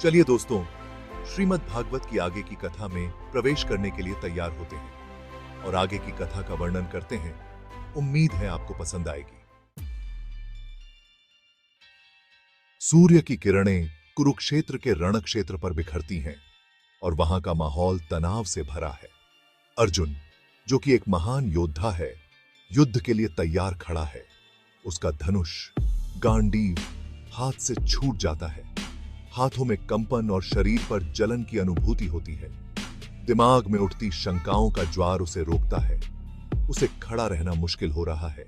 चलिए दोस्तों, श्रीमद् भागवत की आगे की कथा में प्रवेश करने के लिए तैयार होते हैं और आगे की कथा का वर्णन करते हैं। उम्मीद है आपको पसंद आएगी। सूर्य की किरणें कुरुक्षेत्र के रण क्षेत्र पर बिखरती हैं और वहां का माहौल तनाव से भरा है। अर्जुन, जो कि एक महान योद्धा है, युद्ध के लिए तैयार खड़ा है। उसका धनुष गांडीव हाथ से छूट जाता है। हाथों में कंपन और शरीर पर जलन की अनुभूति होती है। दिमाग में उठती शंकाओं का ज्वार उसे रोकता है। उसे खड़ा रहना मुश्किल हो रहा है।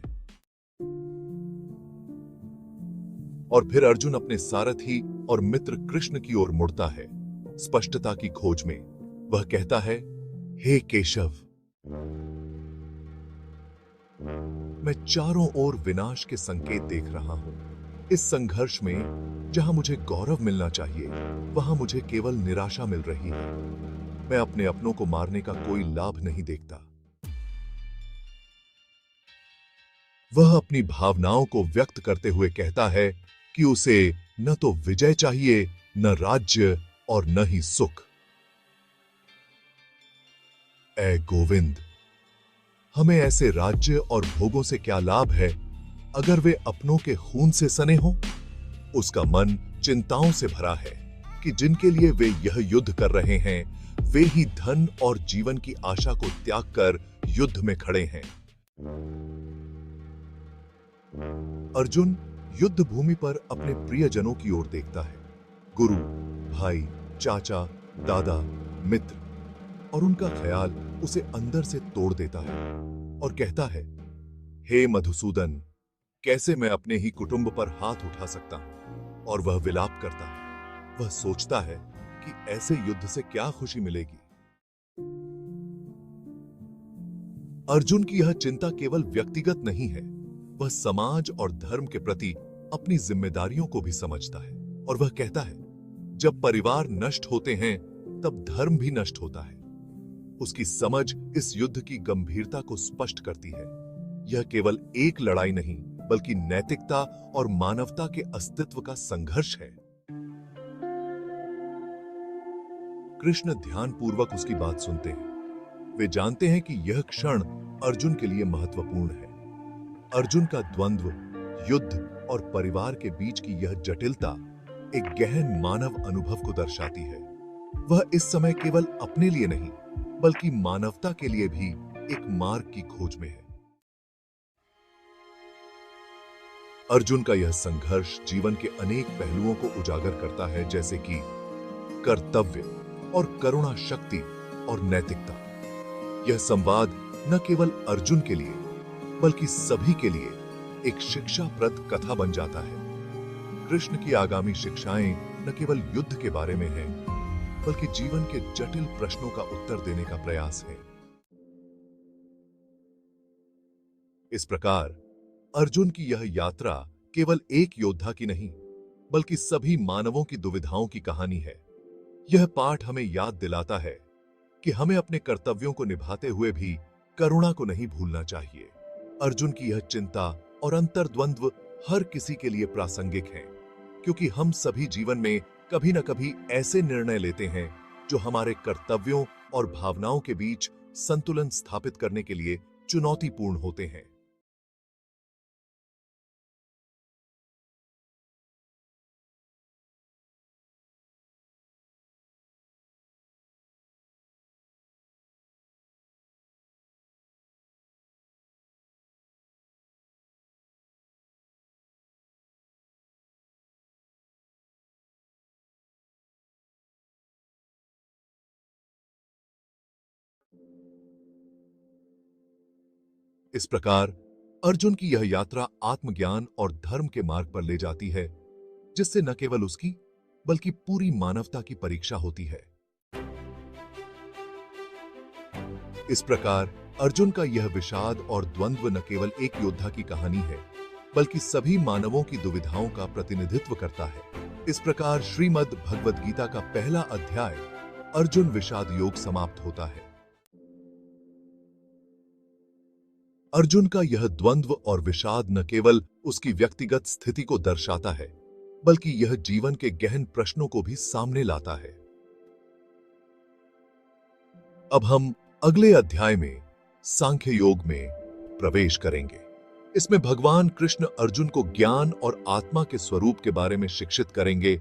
और फिर अर्जुन अपने सारथी और मित्र कृष्ण की ओर मुड़ता है, स्पष्टता की खोज में। वह कहता है, हे केशव, मैं चारों ओर विनाश के संकेत देख रहा हूं। इस संघर्ष में जहां मुझे गौरव मिलना चाहिए, वहां मुझे केवल निराशा मिल रही है। मैं अपने अपनों को मारने का कोई लाभ नहीं देखता। वह अपनी भावनाओं को व्यक्त करते हुए कहता है कि उसे न तो विजय चाहिए, न राज्य और न ही सुख। ऐ गोविंद, हमें ऐसे राज्य और भोगों से क्या लाभ है अगर वे अपनों के खून से सने हों। उसका मन चिंताओं से भरा है कि जिनके लिए वे यह युद्ध कर रहे हैं, वे ही धन और जीवन की आशा को त्याग कर युद्ध में खड़े हैं। अर्जुन युद्ध भूमि पर अपने प्रियजनों की ओर देखता है। गुरु, भाई, चाचा, दादा, मित्र, और उनका ख्याल उसे अंदर से तोड़ देता है और कहता है, हे मधुसूदन, कैसे मैं अपने ही कुटुंब पर हाथ उठा सकता हूं। और वह विलाप करता है। वह सोचता है कि ऐसे युद्ध से क्या खुशी मिलेगी। अर्जुन की यह चिंता केवल व्यक्तिगत नहीं है, वह समाज और धर्म के प्रति अपनी जिम्मेदारियों को भी समझता है। और वह कहता है, जब परिवार नष्ट होते हैं, तब धर्म भी नष्ट होता है। उसकी समझ इस युद्ध की गंभीरता को स्पष्ट करती है। यह केवल एक लड़ाई नहीं, बल्कि नैतिकता और मानवता के अस्तित्व का संघर्ष है। कृष्ण ध्यानपूर्वक उसकी बात सुनते हैं। वे जानते हैं कि यह क्षण अर्जुन के लिए महत्वपूर्ण है। अर्जुन का द्वंद्व, युद्ध और परिवार के बीच की यह जटिलता एक गहन मानव अनुभव को दर्शाती है। वह इस समय केवल अपने लिए नहीं, बल्कि मानवता के लिए भी एक मार्ग की खोज में है। अर्जुन का यह संघर्ष जीवन के अनेक पहलुओं को उजागर करता है, जैसे कि कर्तव्य और करुणा, शक्ति और नैतिकता। यह संवाद न केवल अर्जुन के लिए, बल्कि सभी के लिए एक शिक्षाप्रद कथा बन जाता है। कृष्ण की आगामी शिक्षाएं न केवल युद्ध के बारे में हैं, बल्कि जीवन के जटिल प्रश्नों का उत्तर देने का प्रयास है। इस प्रकार अर्जुन की यह यात्रा केवल एक योद्धा की नहीं, बल्कि सभी मानवों की दुविधाओं की कहानी है। यह पाठ हमें याद दिलाता है कि हमें अपने कर्तव्यों को निभाते हुए भी करुणा को नहीं भूलना चाहिए। अर्जुन की यह चिंता और अंतर्द्वंद्व हर किसी के लिए प्रासंगिक है, क्योंकि हम सभी जीवन में कभी न कभी ऐसे निर्णय लेते हैं जो हमारे कर्तव्यों और भावनाओं के बीच संतुलन स्थापित करने के लिए चुनौतीपूर्ण होते हैं। इस प्रकार अर्जुन की यह यात्रा आत्मज्ञान और धर्म के मार्ग पर ले जाती है, जिससे न केवल उसकी, बल्कि पूरी मानवता की परीक्षा होती है। इस प्रकार अर्जुन का यह विषाद और द्वंद्व न केवल एक योद्धा की कहानी है, बल्कि सभी मानवों की दुविधाओं का प्रतिनिधित्व करता है। इस प्रकार श्रीमद् भगवद गीता का पहला अध्याय, अर्जुन विषाद योग, समाप्त होता है। अर्जुन का यह द्वंद्व और विषाद न केवल उसकी व्यक्तिगत स्थिति को दर्शाता है, बल्कि यह जीवन के गहन प्रश्नों को भी सामने लाता है। अब हम अगले अध्याय में सांख्य योग में प्रवेश करेंगे। इसमें भगवान कृष्ण अर्जुन को ज्ञान और आत्मा के स्वरूप के बारे में शिक्षित करेंगे,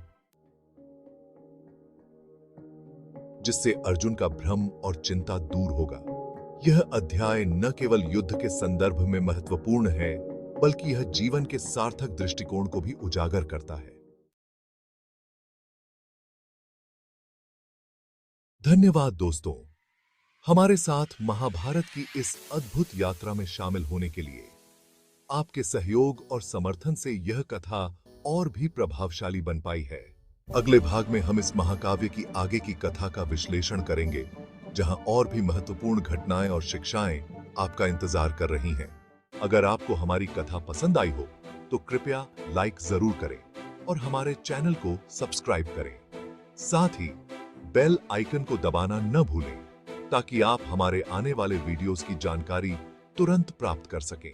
जिससे अर्जुन का भ्रम और चिंता दूर होगा। यह अध्याय न केवल युद्ध के संदर्भ में महत्वपूर्ण है, बल्कि यह जीवन के सार्थक दृष्टिकोण को भी उजागर करता है। धन्यवाद दोस्तों, हमारे साथ महाभारत की इस अद्भुत यात्रा में शामिल होने के लिए। आपके सहयोग और समर्थन से यह कथा और भी प्रभावशाली बन पाई है। अगले भाग में हम इस महाकाव्य की आगे की कथा का विश्लेषण करेंगे, जहां और भी महत्वपूर्ण घटनाएं और शिक्षाएं आपका इंतजार कर रही हैं। अगर आपको हमारी कथा पसंद आई हो तो कृपया लाइक जरूर करें और हमारे चैनल को सब्सक्राइब करें। साथ ही बेल आइकन को दबाना न भूलें, ताकि आप हमारे आने वाले वीडियोस की जानकारी तुरंत प्राप्त कर सकें।